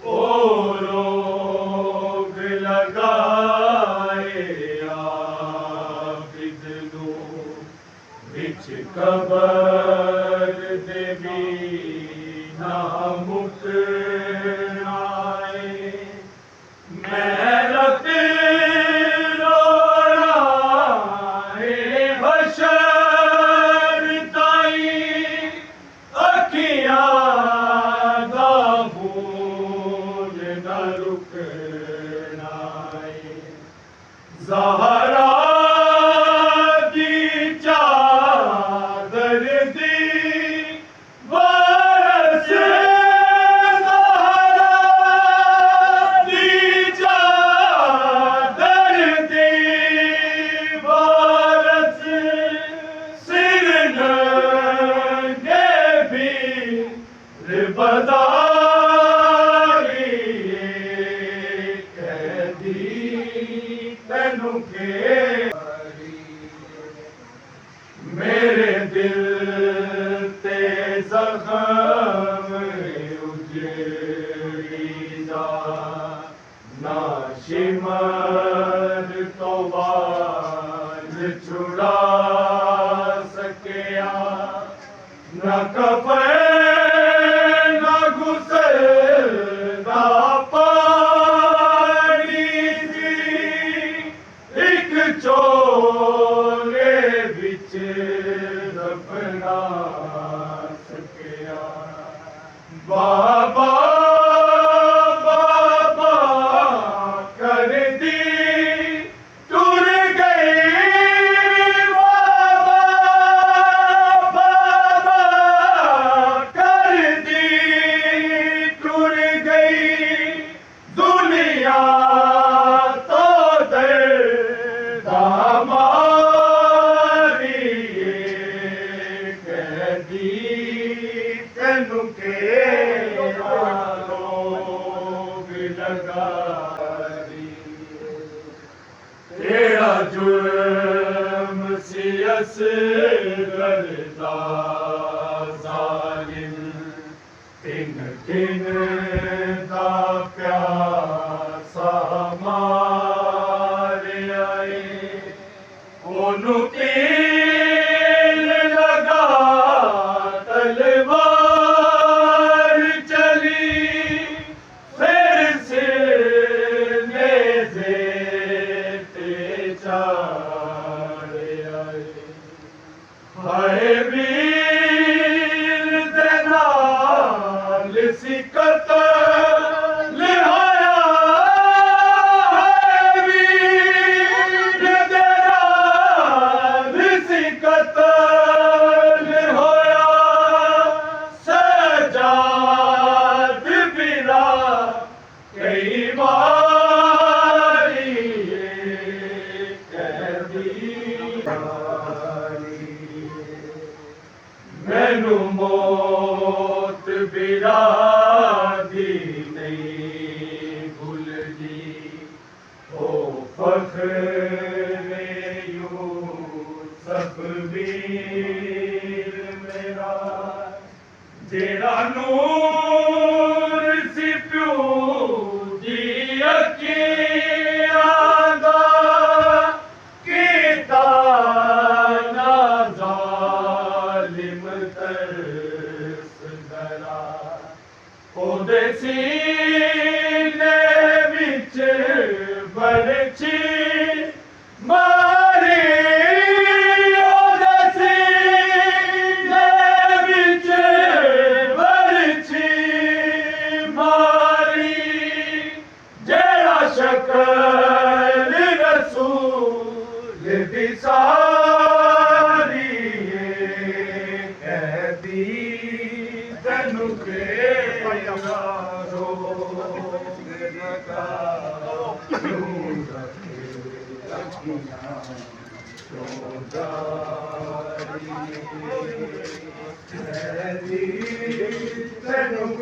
ओ रोग लगाए आबिद नू विच कबर दे ना मुकराए मेहरत रोड़ाए बशर ताई अखियां दा बूंद न रुकनाए ज़हरा दी चादर दी वारस मेरे दिल ते ज़ख़्म उजड़ीदा ना शिमर तो बाज छुड़ा सकिया ना कफ़न ना गुसल ना पानी दी एक चोले विच दफना सकिया बाबा बाबा कर दी टुर गई बाबा बाबा कर दी टुर गई दुनिया तो दर्द तेनू केड़ा रोग लगाई तेरा जुर्म सी असग़र दा ज़ालिम तिन तिन दा प्यासा मारिया ओनू तीर लगा तलवार चली फिर से नेज़े ते चाढ़ आए हाय वीर दे नाल सी कत्ल होया हाय वीर दे नाल सी कत्ल होया सजाद बिना कई बारी कहदी मैनू मौत बिरादी नहीं भुलदी ओ फख्र यूसुफ वीर मेरा जेड़ा नूर सी प्यो दी अखियां दा कीता ना ज़ालिम तरस दरा ओदे सीने विच बरछी मारी ओदे सीने विच बरछी मारी जेड़ा शक्ल रसूल दी सारी कहदी तैनू केड़ा रोग लगा तैनू